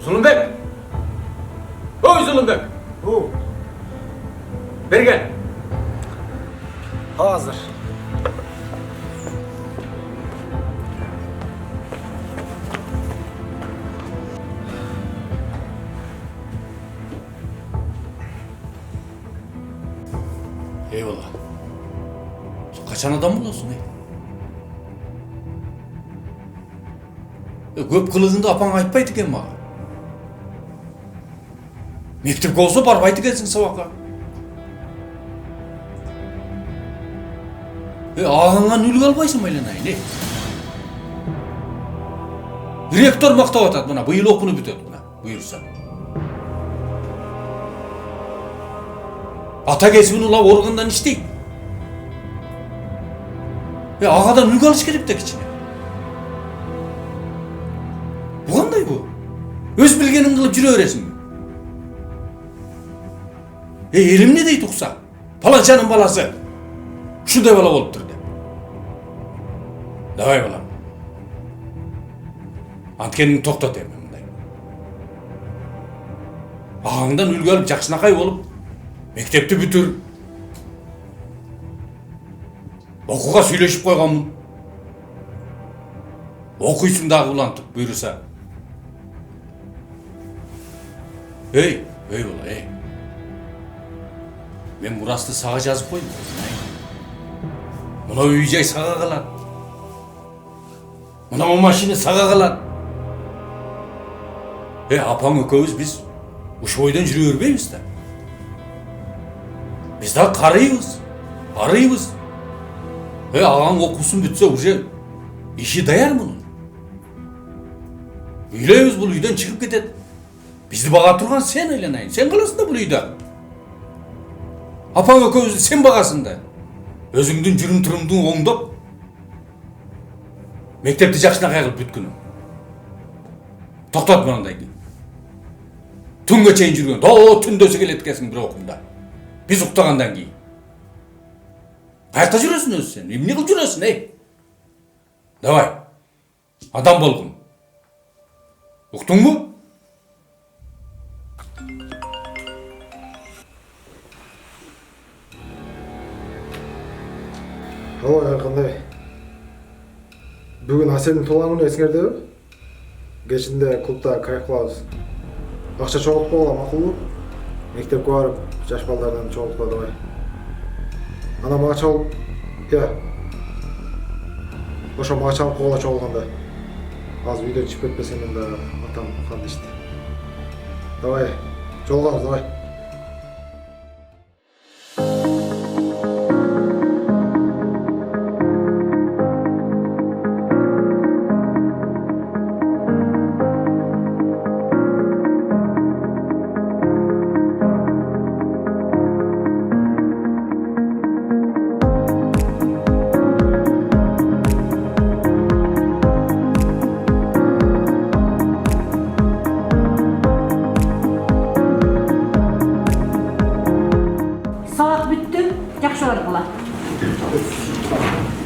Zulümbek! Oy Zulümbek! Bu. Beri gel. Hazır. Eyvallah. Sen kaçan adam bulasın Köp kılığında apan aytpayt eken mağa. Mektepke olsa barbayt ekensin sabaka. Ağangan ülgü albaysın baylanay ne? Rektor maktap atat buna, bu yıl okunu bütöt buna, buyursa. Ata kesibini ula organdan işteyik. Ağadan ülgü alış gerek tek içine. Bu qanday bu? Öz bilgenin kılıp jüre öresin mi? Elim ne deydi uqsa? Palançanın balası. Şunday bala boluptur de. Davay balam. Antkenini toktat emin bunday. Ağаңдан үлгі алып жақшынақай болып, мектепті бүтір. Оқуға сөйлешіп қойғанмын. Оқуйсың дағы улантып, бұйырса. Ей бала, Мен мұрасты саға жазып қойдым. Мына үй-жай саға қалады. Мына машина саға қалады. Апаң екеуіміз біз ұш ойдан жүре өрбейміз да. Біз да арыйбыз. Ағаң оқусын бүтсе уже işi dayar bunun. Үйлейбіз бұл үйден шығып кетеді. Бізді баға тұрған сен айленайын. Сен қаласың да бұл үйді. Апаң екеуізді сен бағасың да. Өзіңдің жүрім тұрымдың оңдап, мектепті жақшына қайғылып бүткінің. Тоқтат мынандай кейін. Түнге чейін жүрген, түндөсі келеткесің бір оқымда. Біз ұқтағандан кейін. Қайықта жүресің өзі сен? Не қыл жүресің, Давай, адам болғын. Ұқтың мұ? Ой, қандай. Бүгін Аселдің туылғаны есіңерде бе? Кешінде клубта кайф қыламыз. Ақша çoğaltып қойған мақұл бе? Мектепке барып, жаш балдардан çoğaltып давай. Ана мага чалып, ошо мага чалып койгула чогулганда. Азыр үйдөн чыгып кетпесем мен да атам кандай ишти. Давай, жолугабыз, давай.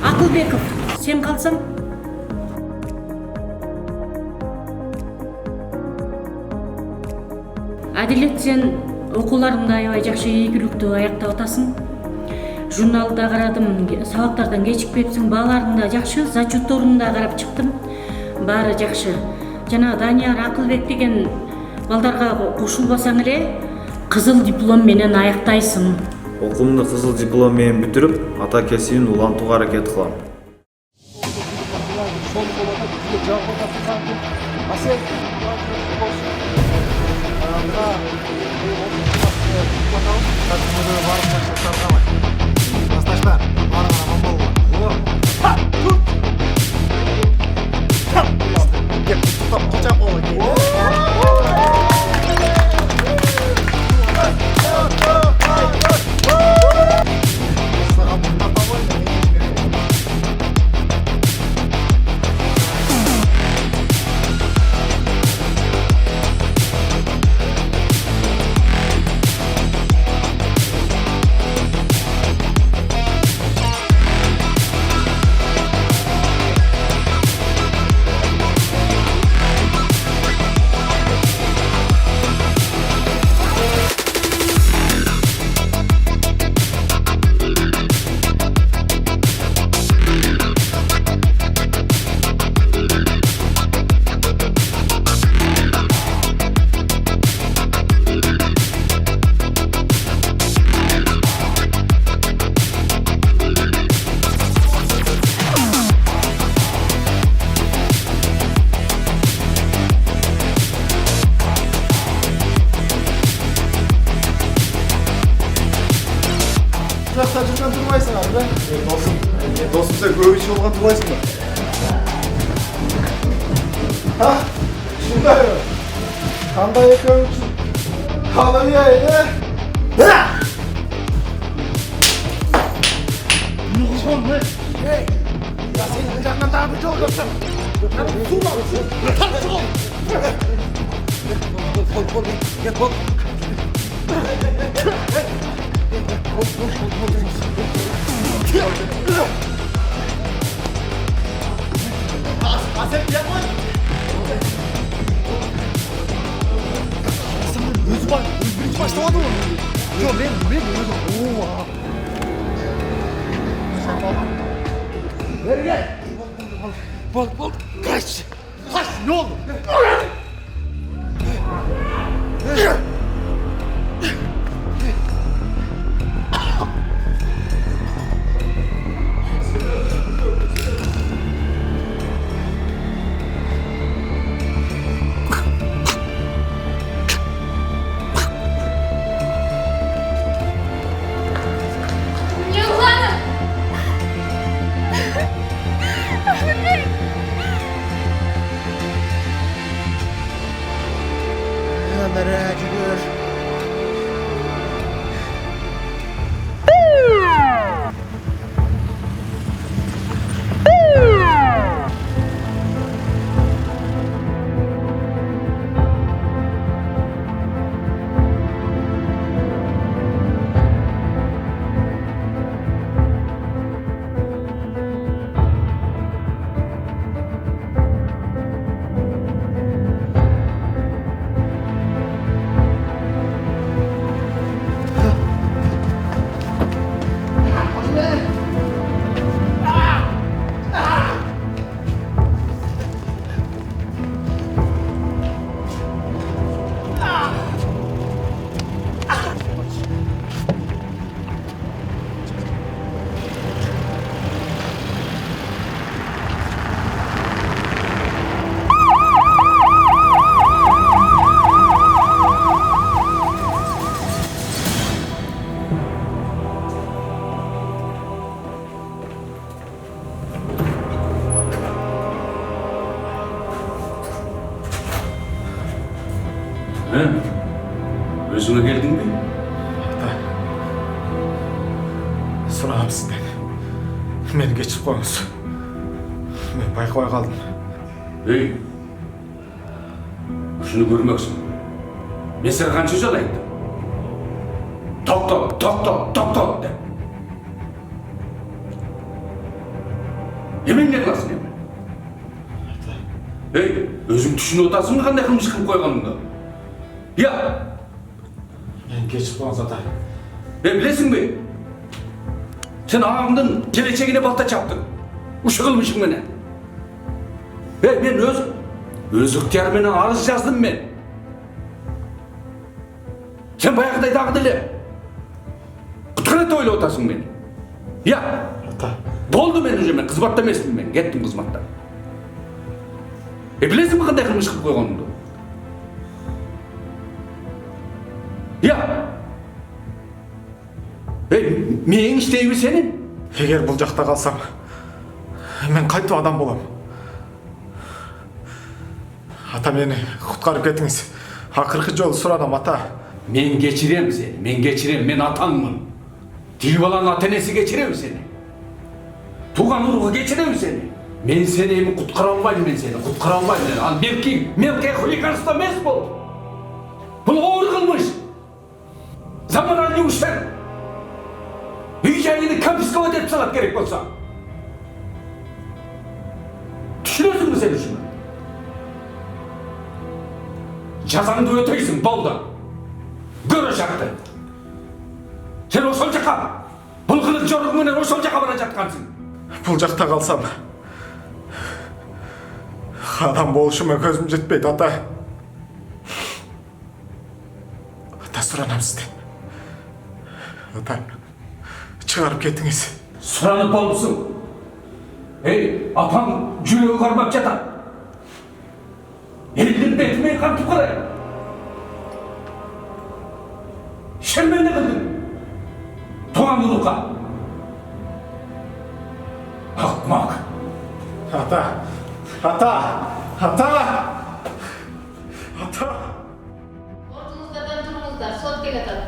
Акылбеков, сен қалсаң? Әділет, сен оқуларыңды аябай жақсы ийгиликтүү аяктап атасың. Журналда қарадым, сабактардан кечикпепсиң, бааларың да жақсы, зачетторуңду да карап чыктым. Баары жақсы. Жана Данияр Акылбек деген балдарга кошулбасаң эле, кызыл диплом менен аяктайсың. Окуумду кызыл диплом менен бүтүрүп, ата кесибин улантууга аракет кылам. киши болгон турлайсың ба? Ушундай. Кандай экөөң үчүн калыйын, Өзіңе келдің бе? Сұрағам сізден. Мені кешіріп қойыңыз. Мен байқамай қалдым. Ей, шunu көрмексің. Мен саған қанша жол айттым? Тоқта деп. Емен не қыласың емен? Ей, өзің түсініп отырсың қандай қылмыс қылып қойғаныңды? Я! Мені кешіріп қойыңыз, ата. Білесің бе? Сен ағамдың келешегіне балта чаптың. Ұшы қылмышың мені. Мен өз ықтиярыменен арыз жаздым мен. Сен баяғыдай дағдылы. Құтқарат ойлап отырсың мені. Я! Ата. Болды мен уже, мен қызматта емеспін мен, кеттім қызматтан. Білесің бе қандай қылмыс қылып қойғаныңды? Я! Мен іштеймі сенің? Егер бұл жақта қалсам, мен қайтып адам болам. Ата, мені құтқарып кетіңіз. Ақырғы жолы сұрадым, ата. Мен кечірем сені, мен атаңмын. Тегі баланың ата-енесі кечірем сені. Туған ұрығы кечірем сені. Мен сені құтқара алмаймын. Ал мелкий хулиганство емес бұл. Бұл ауыр қылмыс. Заманауи ущерб. Үй жайını конфисковать етіп салат керек болса. Түсінесің бе сен үшін? Жазаңды өтейсің, болды. Көрі шақты. Сен осыл жаққа, бұл қылық жорығыңмен осыл жаққа бара жатқансың. Бұл жақта қалсам, адам болышыма көзім жетпейді, ата. Ата, сұранам сізден. Ата, шығарып кетіңіз. Сұранып болыпсың. Ей, апаң жүрегі қармап жатады. Елдің бетімен қантып қарай. Шермен не қылдың? Туған ұлыққа. Akmak. Ата! Ата! Ата! Ата! Ордуңуздардан туруңуздар, сот келатат.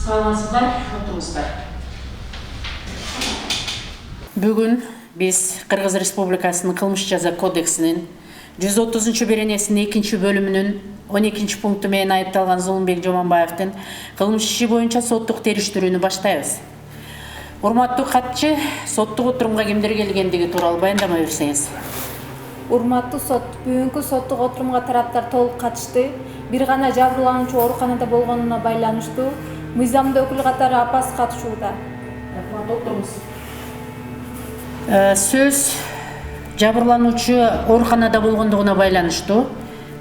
Саламатсыздар, отуңуздар. Бүгүн биз Кыргыз Республикасынын кылмыш жаза кодексинин 130 беренесинин 2 бөлүмүнүн 12 пункту менен айыпталган Зулумбек Жомонбаевдин кылмыш иши боюнча соттук териштирүүнү баштайбыз. Урматтуу катчы, соттук отурумга кимдер келгендиги тууралуу баяндама берсеңиз. Урматтуу сот, бүгүнкү соттук отурумга тараптар толук катышты. Бир гана жабырлануучу ооруканада болгонуна байланыштуу мыйзамдуу өкүл катары апасы катышууда. Рахмат, отуруңуз. Сөз жабырлануучу ооруканада болгондугуна байланыштуу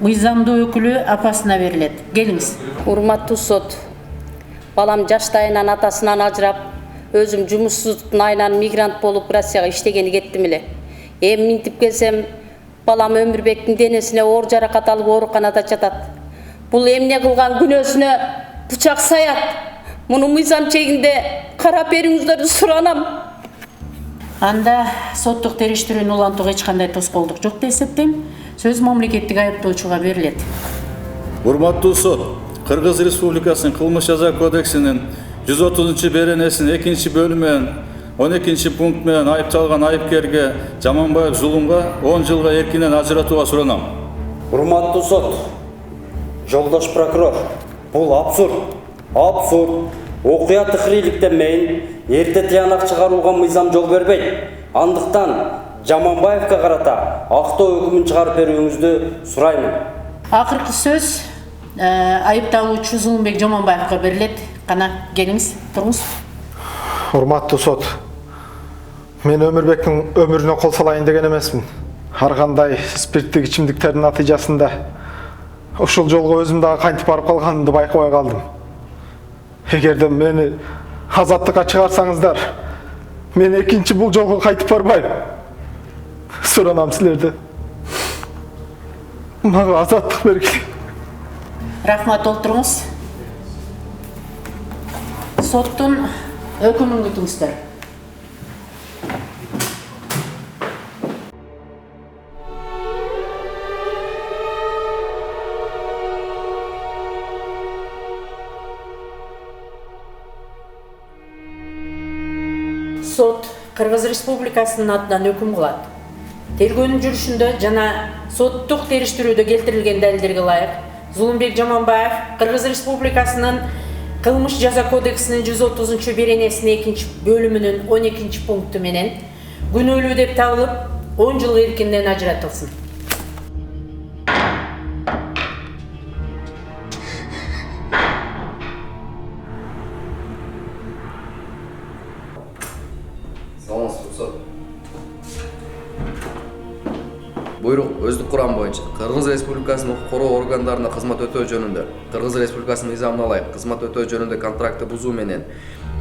мыйзамдуу өкүлү апасына берилет. Келиңиз. Урматтуу сот, балам жаштайынан атасынан ажырап, өзүм жумушсуздуктун айынан мигрант болуп Россияга иштегени кеттим эле. Эми минтип келсем, балам Өмүрбектин денесине оор жаракат алып ооруканада жатат. Бул эмне кылган күнөөсүнө бычак саят. Муну мыйзам чегинде карап бериңиздерди суранам. Анда соттук териштирүүнү улантууга эч кандай тоскоолдук жок деп эсептейм. Сөз мамлекеттик айыптоочуга берилет. Урматтуу сот, Кыргыз Республикасынын кылмыш жаза кодексинин 130 беренесинин 2 бөлүмү менен 12 пункт менен айыпталган айыпкерге Жаманбаев Зулумга 10 жылга эркинен ажыратууга суранам. Урматтуу сот, жолдош прокурор, бул абсурд. Окуя тыхриликтенмейин, эрте тыянак чыгарууга мыйзам жол бербейт. Андыктан Жаманбаевге карата актоо өкүмүн чыгарып берүүңүздү сураймын. Акыркы сөз айыпталуучу Зулумбек Жомонбаевга берилет. Кана келиңиз, туруңуз. Урматтуу сот, мен Өмүрбектин өмүрүнө кол салайын деген эмесмин. Ар кандай спирттик ичимдиктердин натыйжасында ушул жолго өзүм дагы кантип барып калганымды байкабай калдым. Эгерде мени азаттыкка чыгарсаңыздар, мен экинчи бул жолго кайтып барбайм. Суранам силерден. Мага азаттык бергиле. Рахмат, олтуруңуз. Соттун өкүмүн күтүңүздөр. Сот Кыргыз Республикасынын атынан өкүм кылат. Тергөөнүн жүрүшүндө жана соттук териштирүүдө келтирилген далилдерге ылайык Зулумбек Жомонбаев Кыргыз Республикасынын кылмыш жаза кодексинин 130 беренесинин 2 бөлүмүнүн 12 пункту менен күнөөлүү деп табылып 10 жыл эркинен ажыратылсын. Буйрук өздүк курам боюнча Кыргыз Республикасынын укук коргоо органдарына кызмат өтөө жөнүндө Кыргыз Республикасынын мыйзамына ылайык кызмат өтөө жөнүндө контрактты бузуу менен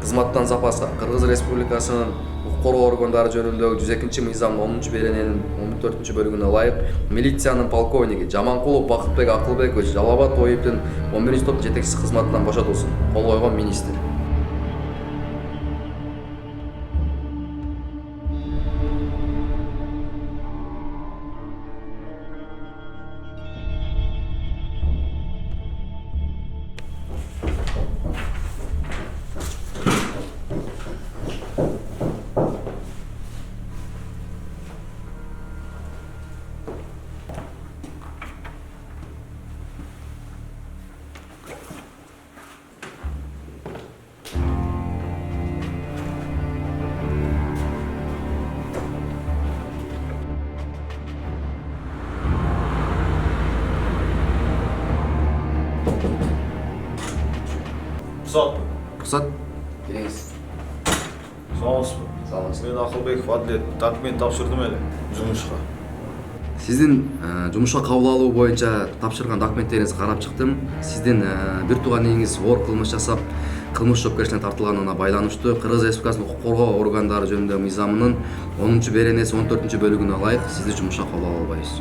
кызматтан запаска Кыргыз Республикасынын укук коргоо органдары жөнүндөгү 102 мыйзамдын 10 берененин 14 бөлүгүнө ылайык милициянын полковниги Жаманкулов Бакытбек Акылбекович Жалал Абад ОИБдин 11 топ жетекчиси кызматынан бошотулсун. Кол койгон министр. Рұқсат. Келиңиз. Саламатсызбы? Саламатсыз. Мен Акылбеков Адилет документ тапшырдым эле жумушка. Сиздин жумушка кабыл алуу боюнча тапшырган документтериңизди карап чыктым. Сиздин бир тууган ээңиз оор кылмыш жасап, кылмыш жоопкерчиликке тартылганына байланыштуу Кыргыз Республикасынын укук коргоо органдары жөнүндөгү мыйзамынын 10 беренеси 14 бөлүгүнө ылайык сизди жумушка кабыл ала албайбыз.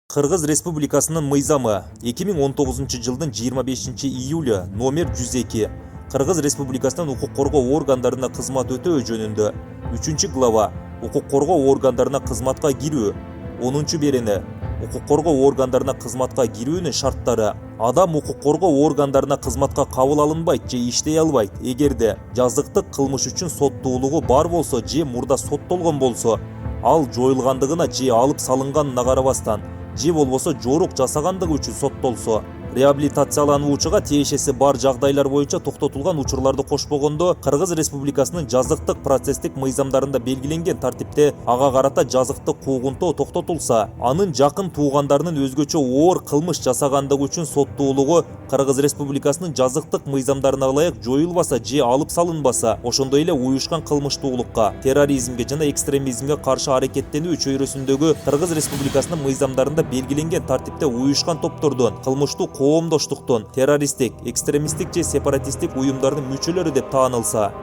Кыргыз Республикасынын мыйзамы 2019 жылдын 25 июлі номер 102 Кыргыз Республикасынын укук коргоо органдарына кызмат өтөө жөнүндө 3 глава укук коргоо органдарына кызматка кирүү 10 берени укук коргоо органдарына кызматка кирүүнүн шарттары адам укук коргоо органдарына кызматка кабыл алынбайт же иштей албайт эгерде жазыктык кылмыш үчүн соттуулугу бар болсо же мурда соттолгон болсо ал жоюлгандыгына же алып салынганына карабастан же болбосо жорук жасагандыгы үчүн соттолсо реабилитациялануучуга тиешеси бар жагдайлар боюнча токтотулган учурларды кошпогондо Кыргыз Республикасынын жазыктык процесстик мыйзамдарында белгиленген тартипте ага карата жазыктык куугунтоо токтотулса, анын жакын туугандарынын өзгөчө оор кылмыш жасагандыгы үчүн соттуулугу Кыргыз Республикасынын жазыктык мыйзамдарына ылайык жоюлбаса же алып салынбаса, ошондой эле уюшкан кылмыштуулукка, терроризмге жана экстремизмге каршы аракеттенүү чөйрөсүндөгү Кыргыз Республикасынын мыйзамдарында белгиленген тартипте уюшкан топтордун кылмыштуу коомдоштуктун террористтик, экстремисттик же сепаратисттик уюмдардын мүчөлөрү деп таанылса,